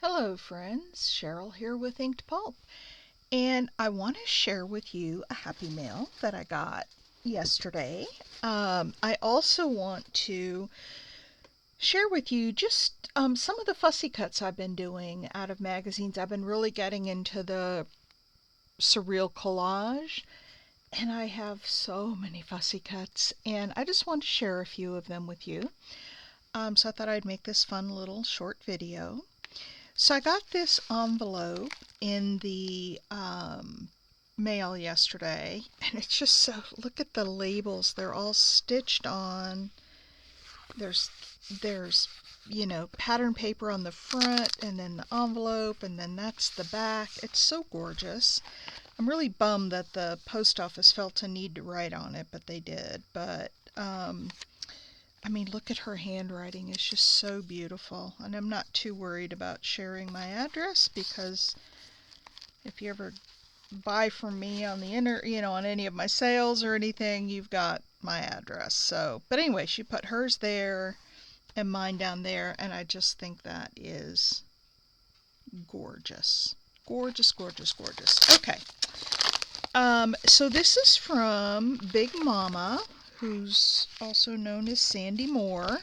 Hello friends, Cheryl here with Inked Pulp, and I want to share with you a happy mail that I got yesterday. I also want to share with you just some of the fussy cuts I've been doing out of magazines. I've been really getting into the surreal collage, and I have so many fussy cuts, and I just want to share a few of them with you. So I thought I'd make this fun little short video. So I got this envelope in the mail yesterday, and it's just so, look at the labels. They're all stitched on. There's pattern paper on the front, and then the envelope, and then that's the back. It's so gorgeous. I'm really bummed that the post office felt a need to write on it, but they did. But I mean, look at her handwriting. It's just so beautiful. And I'm not too worried about sharing my address, because if you ever buy from me on the on any of my sales or anything, you've got my address. So, but anyway, she put hers there and mine down there, and I just think that is gorgeous. Gorgeous, gorgeous, gorgeous. Okay. So this is from Big Momma, who's also known as Sandy Moore.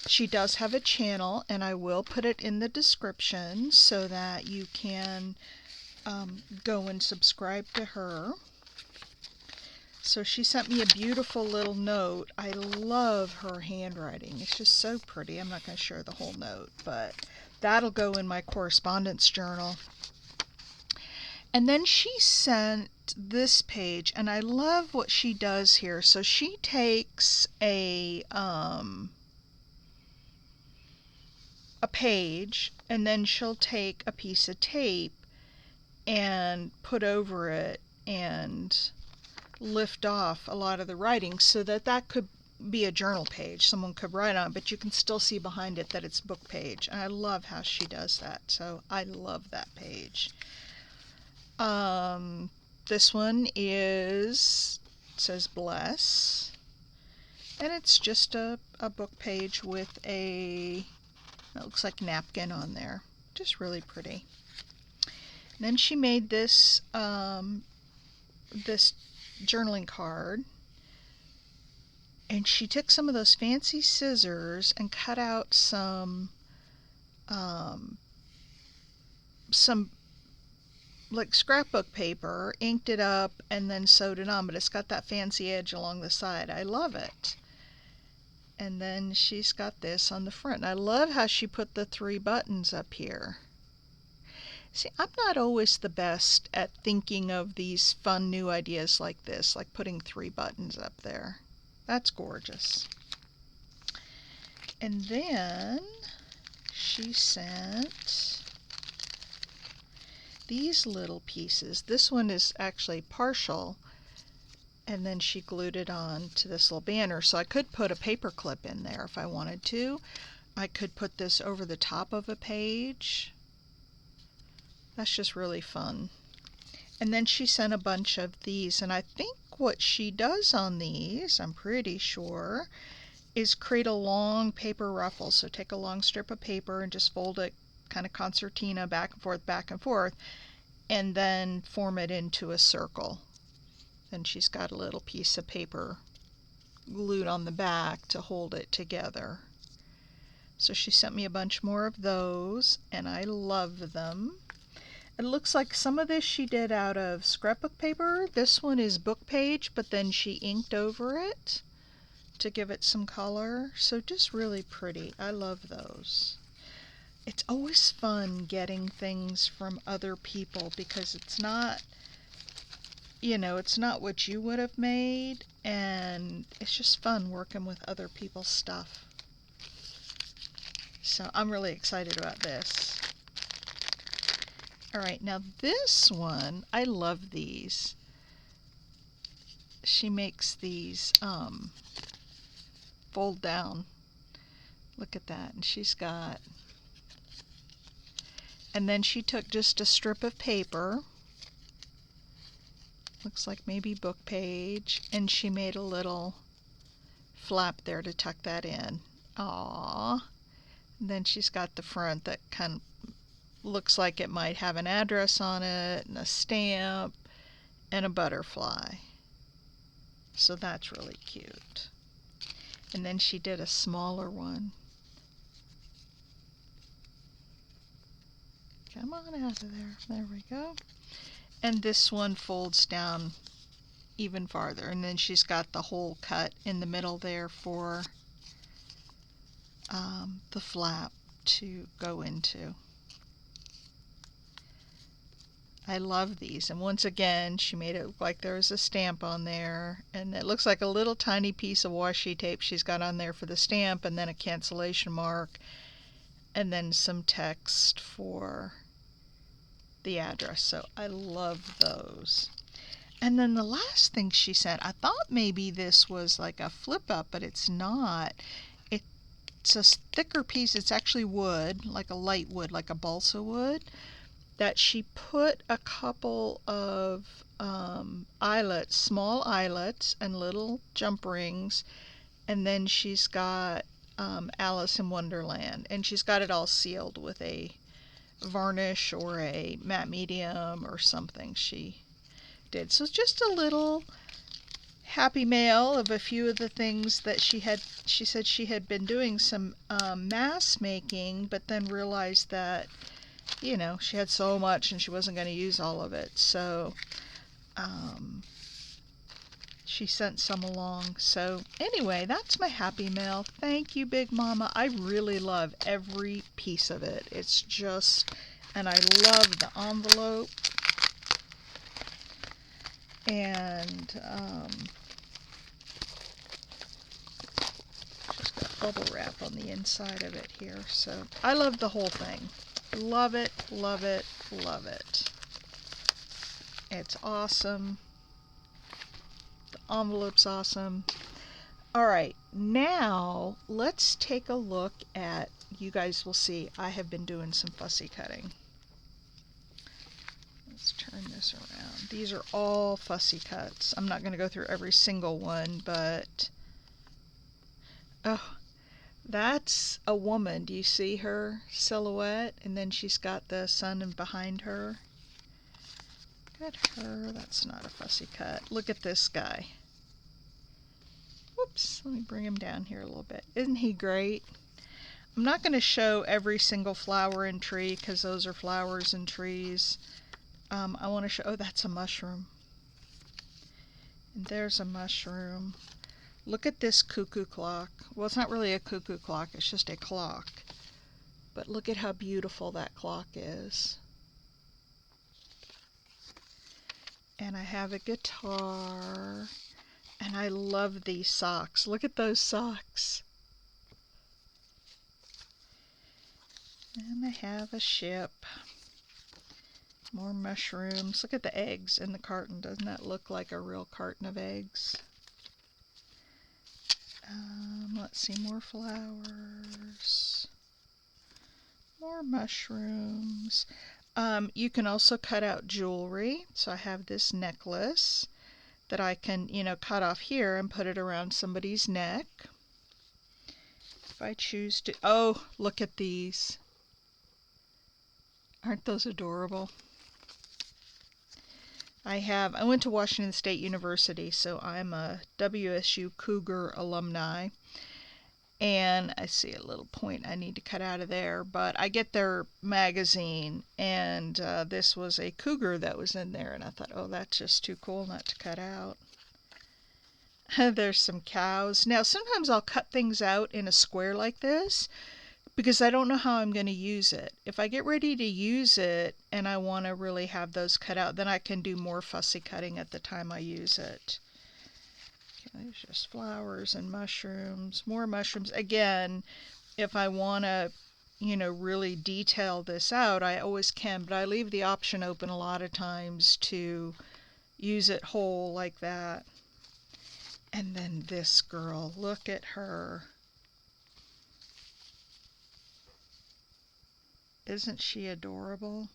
She does have a channel, and I will put it in the description so that you can go and subscribe to her. So she sent me a beautiful little note. I love her handwriting. It's just so pretty. I'm not going to share the whole note, but that'll go in my correspondence journal. And then she sent this page, and I love what she does here. So she takes a page, and then she'll take a piece of tape and put over it and lift off a lot of the writing, so that that could be a journal page. Someone could write on it, but you can still see behind it that it's book page. And I love how she does that. So I love that page. This one says bless, and it's just a book page with it looks like napkin on there. Just really pretty. And then she made this this journaling card, and she took some of those fancy scissors and cut out some like scrapbook paper, inked it up, and then sewed it on, but it's got that fancy edge along the side. I love it. And then she's got this on the front. And I love how she put the 3 buttons up here. See, I'm not always the best at thinking of these fun new ideas like this, like putting 3 buttons up there. That's gorgeous. And then she sent these little pieces. This one is actually partial, and then she glued it on to this little banner. So I could put a paper clip in there if I wanted to. I could put this over the top of a page. That's just really fun. And then she sent a bunch of these, and I think what she does on these, I'm pretty sure, is create a long paper ruffle. So take a long strip of paper and just fold it kind of concertina back and forth, and then form it into a circle. Then she's got a little piece of paper glued on the back to hold it together. So she sent me a bunch more of those, and I love them. It looks like some of this she did out of scrapbook paper. This one is book page, but then she inked over it to give it some color. So just really pretty. I love those. It's always fun getting things from other people, because it's not, it's not what you would have made, and it's just fun working with other people's stuff. So I'm really excited about this. Alright, now this one, I love these. She makes these fold down. Look at that. And she's got, and then she took just a strip of paper, looks like maybe book page, and she made a little flap there to tuck that in. Aww, And then she's got the front that kind of looks like it might have an address on it, and a stamp, and a butterfly. So that's really cute. And then she did a smaller one. Come on out of there. There we go. And this one folds down even farther. And then she's got the hole cut in the middle there for the flap to go into. I love these. And once again, she made it look like there was a stamp on there. And it looks like a little tiny piece of washi tape she's got on there for the stamp, and then a cancellation mark, and then some text for the address. So I love those. And then the last thing she said, I thought maybe this was like a flip up, but it's not. It's a thicker piece. It's actually wood, like a light wood, like a balsa wood, that she put a couple of eyelets, small eyelets, and little jump rings, and then she's got Alice in Wonderland, and she's got it all sealed with a varnish or a matte medium or something she did. So just a little happy mail of a few of the things that she said she had been doing some mass making, but then realized that, you know, she had so much and she wasn't going to use all of it. So she sent some along. So anyway, that's my happy mail. Thank you, Big Mama. I really love every piece of it. It's just, and I love the envelope. And just got bubble wrap on the inside of it here. So I love the whole thing. Love it, love it, love it. It's awesome. The envelope's awesome. Alright, now let's take a look at, you guys will see, I have been doing some fussy cutting. Let's turn this around. These are all fussy cuts. I'm not going to go through every single one, but oh, that's a woman. Do you see her silhouette? And then she's got the sun behind her. Look at her. That's not a fussy cut. Look at this guy. Whoops. Let me bring him down here a little bit. Isn't he great? I'm not going to show every single flower and tree because those are flowers and trees. I want to show, oh, that's a mushroom. And there's a mushroom. Look at this cuckoo clock. Well, it's not really a cuckoo clock, it's just a clock. But look at how beautiful that clock is. And I have a guitar. And I love these socks. Look at those socks. And I have a ship. More mushrooms. Look at the eggs in the carton. Doesn't that look like a real carton of eggs? Let's see, more flowers. More mushrooms. You can also cut out jewelry. So I have this necklace that I can, you know, cut off here and put it around somebody's neck. If I choose to. Oh, look at these. Aren't those adorable? I went to Washington State University, so I'm a WSU Cougar alumni. And I see a little point I need to cut out of there, but I get their magazine, and this was a cougar that was in there, and I thought, oh, that's just too cool not to cut out. There's some cows. Now, sometimes I'll cut things out in a square like this, because I don't know how I'm going to use it. If I get ready to use it and I want to really have those cut out, then I can do more fussy cutting at the time I use it. Okay, there's just flowers and mushrooms, more mushrooms. Again, if I want to, you know, really detail this out, I always can, but I leave the option open a lot of times to use it whole like that. And then this girl, look at her. Isn't she adorable?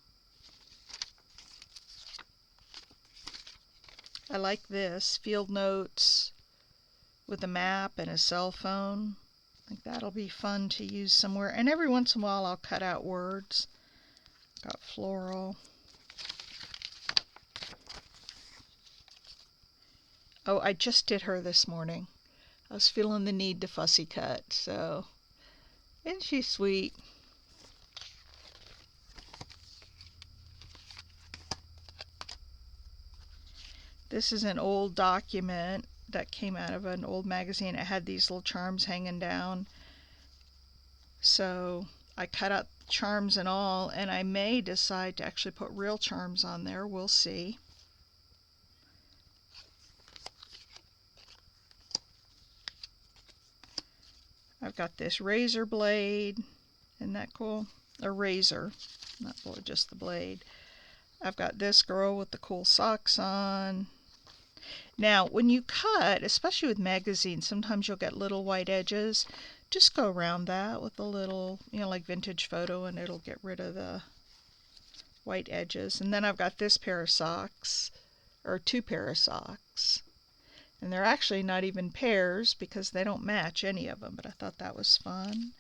I like this. Field notes with a map and a cell phone. Like that'll be fun to use somewhere. And every once in a while I'll cut out words. Got floral. Oh, I just did her this morning. I was feeling the need to fussy cut, so isn't she sweet? This is an old document that came out of an old magazine. It had these little charms hanging down. So I cut out charms and all, and I may decide to actually put real charms on there. We'll see. I've got this razor blade. Isn't that cool? A razor, not just the blade. I've got this girl with the cool socks on. Now, when you cut, especially with magazines, sometimes you'll get little white edges. Just go around that with a little, like vintage photo, and it'll get rid of the white edges. And then I've got this pair of socks, or two pair of socks. And they're actually not even pairs because they don't match any of them, but I thought that was fun.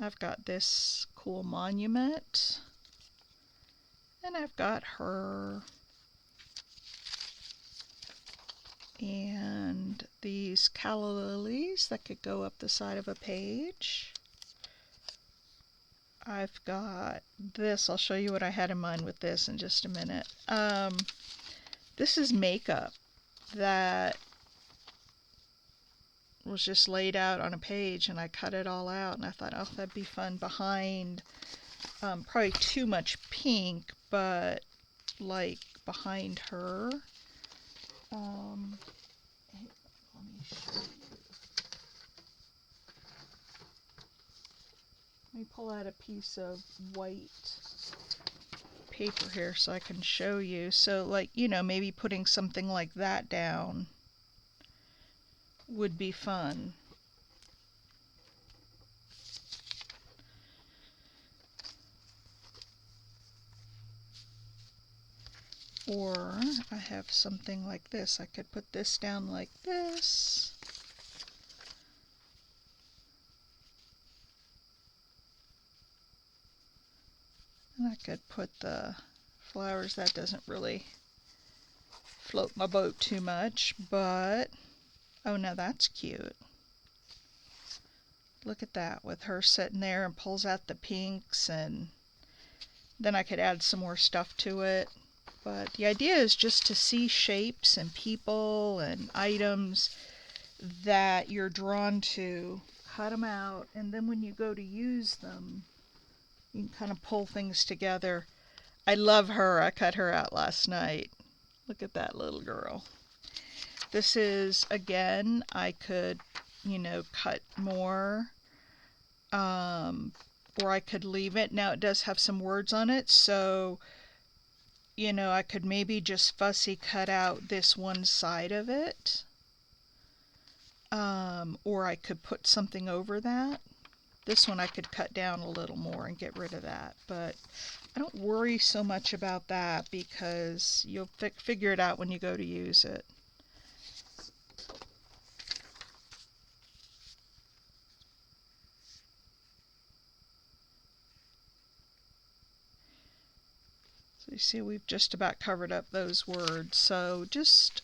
I've got this cool monument, and I've got her, and these calla lilies that could go up the side of a page. I've got this. I'll show you what I had in mind with this in just a minute. This is makeup that was just laid out on a page, and I cut it all out, and I thought, oh, that'd be fun behind, probably too much pink, but like behind her. Let me show you. Let me pull out a piece of white paper here so I can show you. So like, maybe putting something like that down would be fun. Or I have something like this. I could put this down like this. And I could put the flowers. That doesn't really float my boat too much, but oh, now that's cute. Look at that, with her sitting there and pulls out the pinks, and then I could add some more stuff to it. But the idea is just to see shapes and people and items that you're drawn to, cut them out, and then when you go to use them, you can kind of pull things together. I love her. I cut her out last night. Look at that little girl. This is, again, I could, cut more, or I could leave it. Now it does have some words on it, so, I could maybe just fussy cut out this one side of it, or I could put something over that. This one I could cut down a little more and get rid of that, but I don't worry so much about that because you'll figure it out when you go to use it. So you see we've just about covered up those words. So just,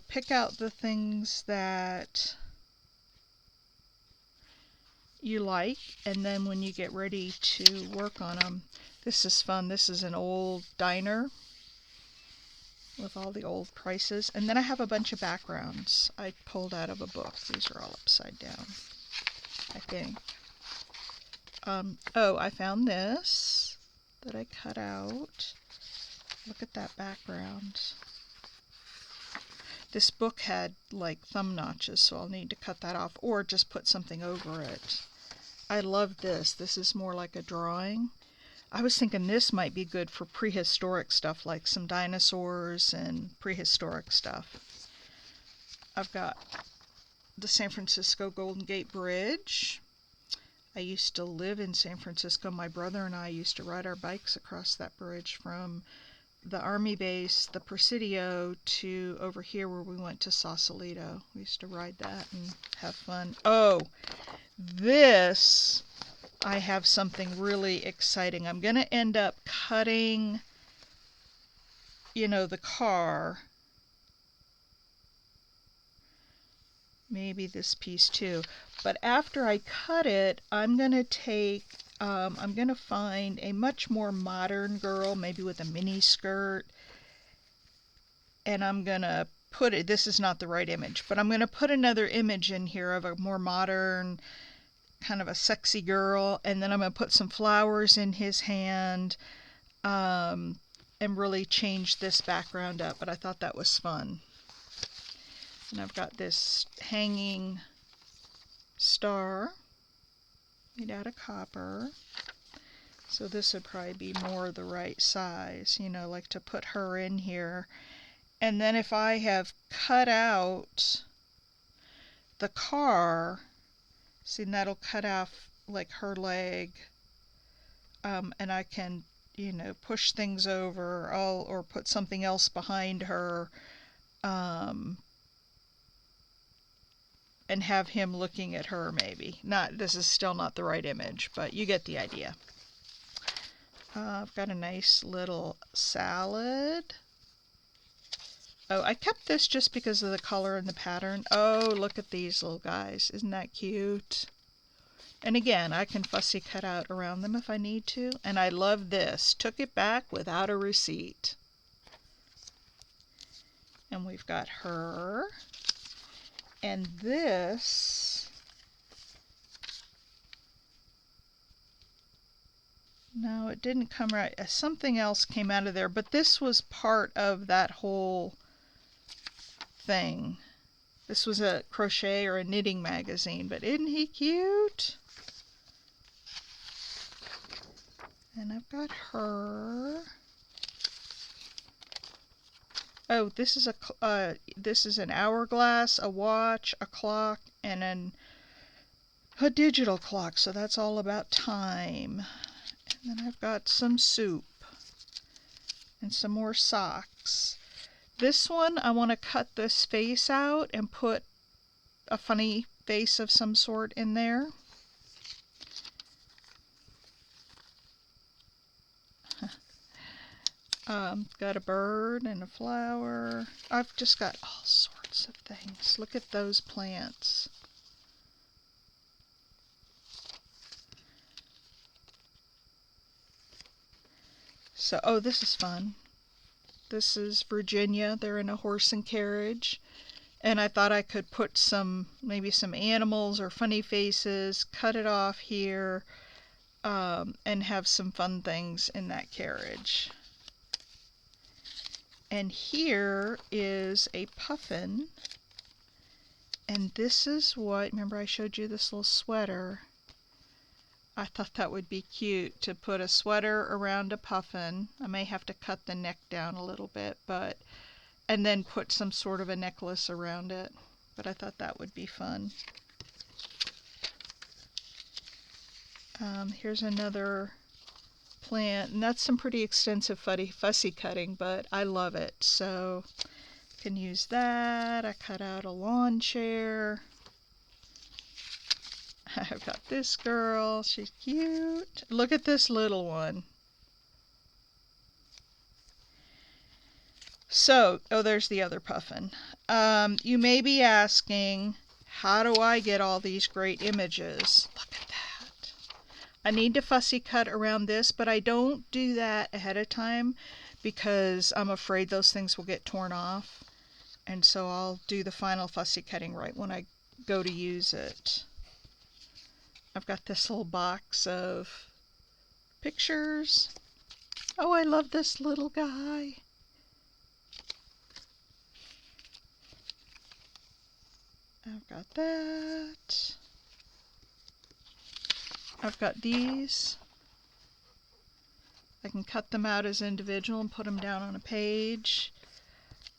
pick out the things that you like, and then when you get ready to work on them, this is fun. This is an old diner with all the old prices, and then I have a bunch of backgrounds I pulled out of a book. These are all upside down, I think. Oh, I found this that I cut out. Look at that background. This book had like thumb notches, so I'll need to cut that off or just put something over it. I love this. This is more like a drawing. I was thinking this might be good for prehistoric stuff, like some dinosaurs and prehistoric stuff. I've got the San Francisco Golden Gate Bridge. I used to live in San Francisco. My brother and I used to ride our bikes across that bridge from the army base, the Presidio, to over here where we went to Sausalito. We used to ride that and have fun. Oh, this, I have something really exciting. I'm going to end up cutting, you know, the car. Maybe this piece too. But after I cut it, I'm going to take, I'm going to find a much more modern girl, maybe with a mini skirt. And I'm going to put it, this is not the right image, but I'm going to put another image in here of a more modern, kind of a sexy girl. And then I'm going to put some flowers in his hand, and really change this background up. But I thought that was fun. And I've got this hanging star made out of copper. So this would probably be more the right size, you know, like to put her in here. And then if I have cut out the car, see, that'll cut off like her leg, and I can, you know, push things over, or put something else behind her, and have him looking at her maybe. This is still not the right image, but you get the idea. I've got a nice little salad. Oh, I kept this just because of the color and the pattern. Oh, look at these little guys. Isn't that cute? And again, I can fussy cut out around them if I need to. And I love this. Took it back without a receipt. And we've got her. And this, no, it didn't come right. Something else came out of there, but this was part of that whole thing. This was a crochet or a knitting magazine, but isn't he cute? And I've got her. Oh, this is an hourglass, a watch, a clock, and a digital clock. So that's all about time. And then I've got some soup and some more socks. This one, I want to cut this face out and put a funny face of some sort in there. Got a bird and a flower. I've just got all sorts of things. Look at those plants. So, oh, this is fun. This is Virginia. They're in a horse and carriage. And I thought I could put maybe some animals or funny faces, cut it off here, and have some fun things in that carriage. And here is a puffin. And this is what, remember I showed you this little sweater? I thought that would be cute to put a sweater around a puffin. I may have to cut the neck down a little bit, and then put some sort of a necklace around it. But I thought that would be fun. Here's another plant, and that's some pretty extensive fussy cutting, but I love it, so I can use that. I cut out a lawn chair. I've got this girl, she's cute. Look at this little one. So, oh, there's the other puffin. You may be asking, how do I get all these great images? Look at that. I need to fussy cut around this, but I don't do that ahead of time because I'm afraid those things will get torn off. And so I'll do the final fussy cutting right when I go to use it. I've got this little box of pictures. Oh, I love this little guy. I've got that. I've got these. I can cut them out as individual and put them down on a page.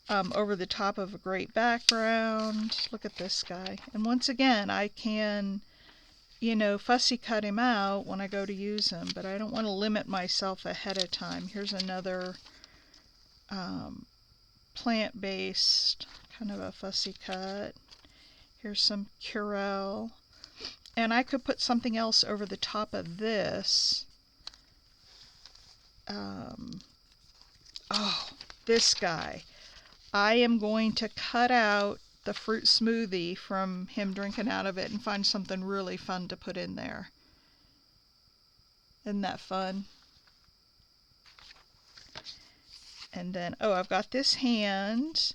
Over the top of a great background. Look at this guy. And once again, I can, you know, fussy cut him out when I go to use him, but I don't want to limit myself ahead of time. Here's another plant-based, kind of a fussy cut. Here's some cheryl. And I could put something else over the top of this. Oh, this guy. I am going to cut out the fruit smoothie from him drinking out of it and find something really fun to put in there. Isn't that fun? And then, oh, I've got this hand.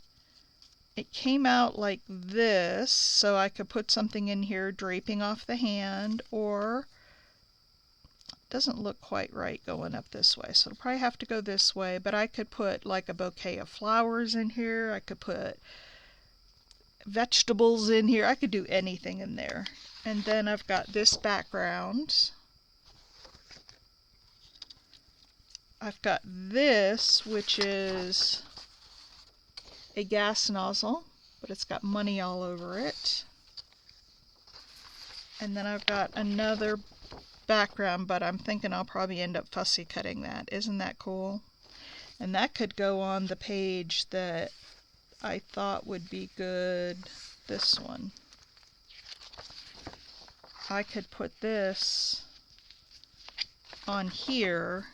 It came out like this, so I could put something in here draping off the hand, or it doesn't look quite right going up this way, so it'll probably have to go this way, but I could put like a bouquet of flowers in here. I could put vegetables in here. I could do anything in there. And then I've got this background. I've got this, which is a gas nozzle, but it's got money all over it. And then I've got another background, but I'm thinking I'll probably end up fussy cutting that. Isn't that cool? And that could go on the page that I thought would be good. This one. I could put this on here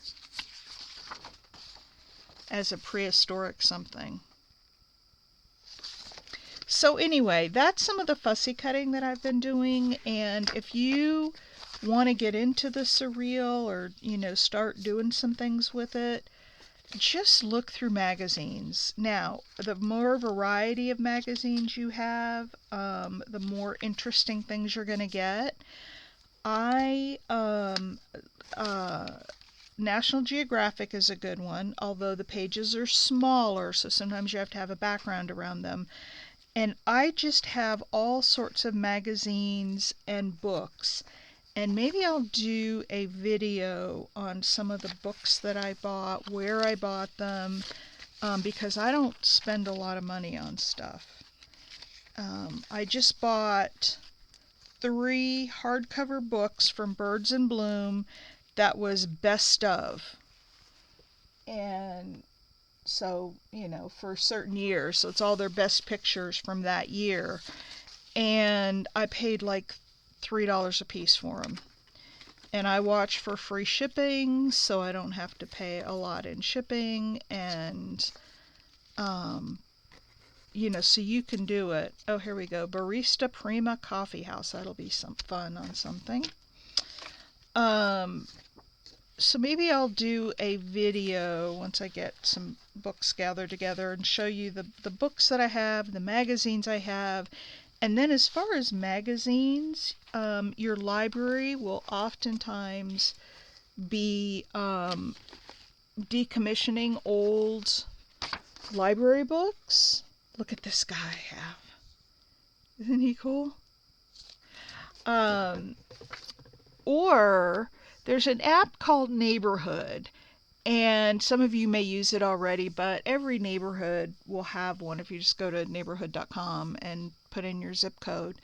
as a prehistoric something. So anyway, that's some of the fussy cutting that I've been doing, and if you want to get into the surreal or, start doing some things with it, just look through magazines. Now, the more variety of magazines you have, the more interesting things you're going to get. National Geographic is a good one, although the pages are smaller, so sometimes you have to have a background around them. And I just have all sorts of magazines and books. And maybe I'll do a video on some of the books that I bought, where I bought them, because I don't spend a lot of money on stuff. I just bought 3 hardcover books from Birds in Bloom that was best of. And so, for certain years. So it's all their best pictures from that year. And I paid like $3 a piece for them. And I watch for free shipping, so I don't have to pay a lot in shipping. And, so you can do it. Oh, here we go. Barista Prima Coffee House. That'll be some fun on something. So maybe I'll do a video once I get some books gathered together and show you the books that I have, the magazines I have. And then as far as magazines, your library will oftentimes be decommissioning old library books. Look at this guy I have. Isn't he cool? Or there's an app called Neighborhood, and some of you may use it already, but every neighborhood will have one if you just go to neighborhood.com and put in your zip code.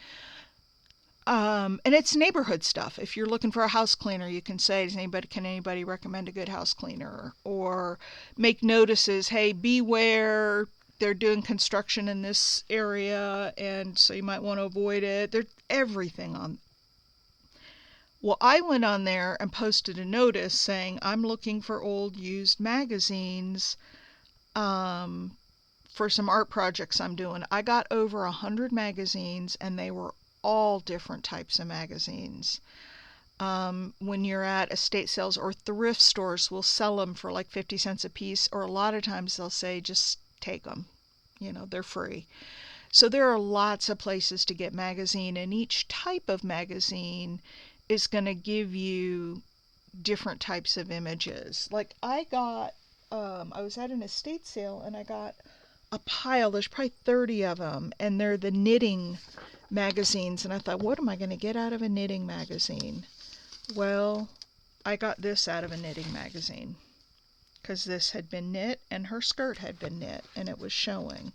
And it's neighborhood stuff. If you're looking for a house cleaner, you can say, can anybody recommend a good house cleaner? Or make notices, hey, beware, they're doing construction in this area, and so you might want to avoid it. There's everything on. Well, I went on there and posted a notice saying I'm looking for old used magazines for some art projects I'm doing. I got over 100 magazines, and they were all different types of magazines. When you're at estate sales or thrift stores, will sell them for like 50 cents a piece, or a lot of times they'll say just take them. They're free. So there are lots of places to get magazine, and each type of magazine is going to give you different types of images. Like I was at an estate sale and I got a pile, there's probably 30 of them, and they're the knitting magazines, and I thought, what am I going to get out of a knitting magazine? Well, I got this out of a knitting magazine, because this had been knit and her skirt had been knit, and it was showing.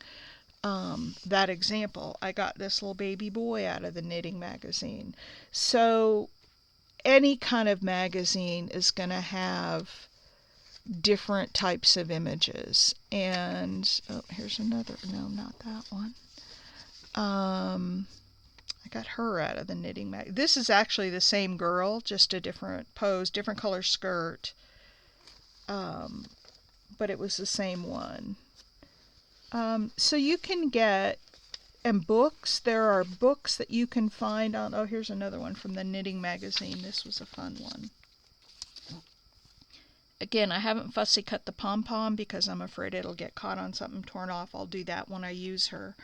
That example, I got this little baby boy out of the knitting magazine. So any kind of magazine is going to have different types of images. And oh, here's another. No, not that one. I got her out of the knitting mag. This is actually the same girl, just a different pose, different color skirt. But it was the same one. So you can get, and books, there are books that you can find on, oh, here's another one from the Knitting Magazine. This was a fun one. Again, I haven't fussy cut the pom-pom because I'm afraid it'll get caught on something, torn off. I'll do that when I use her.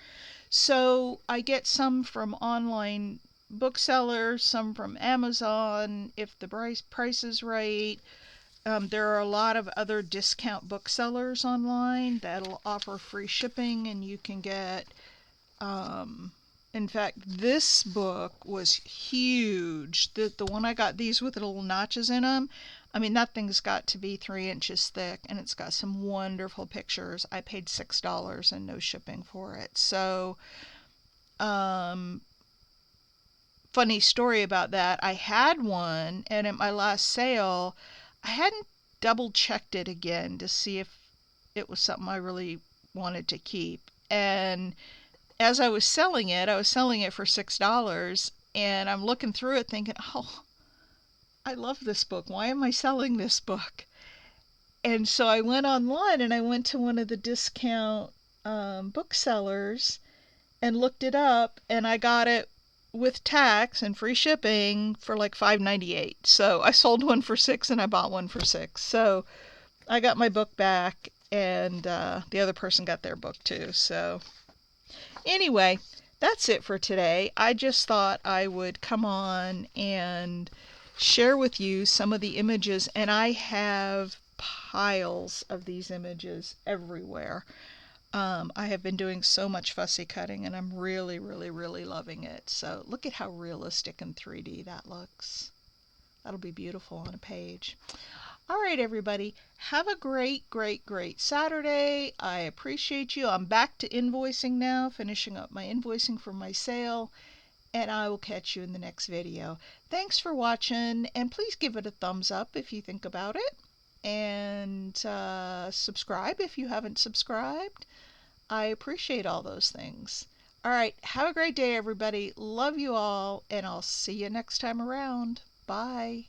So I get some from online booksellers, some from Amazon, if the price is right. There are a lot of other discount booksellers online that'll offer free shipping, and you can get, in fact, this book was huge. The one I got, these with little notches in them, I mean, that thing's got to be 3 inches thick, and it's got some wonderful pictures. I paid $6 and no shipping for it. So, funny story about that. I had one, and at my last sale, I hadn't double checked it again to see if it was something I really wanted to keep. And as I was selling it for $6, and I'm looking through it thinking, oh, I love this book. Why am I selling this book? And so I went online and I went to one of the discount booksellers and looked it up, and I got it with tax and free shipping for like $5.98. So I sold one for $6 and I bought one for $6. So I got my book back, and the other person got their book too. So anyway, that's it for today. I just thought I would come on and share with you some of the images, and I have piles of these images everywhere. I have been doing so much fussy cutting, and I'm really, really, really loving it. So look at how realistic and 3D that looks. That'll be beautiful on a page. All right, everybody. Have a great, great, great Saturday. I appreciate you. I'm back to invoicing now, finishing up my invoicing for my sale, and I will catch you in the next video. Thanks for watching, and please give it a thumbs up if you think about it, and subscribe if you haven't subscribed. I appreciate all those things. All right, have a great day, everybody. Love you all, and I'll see you next time around. Bye.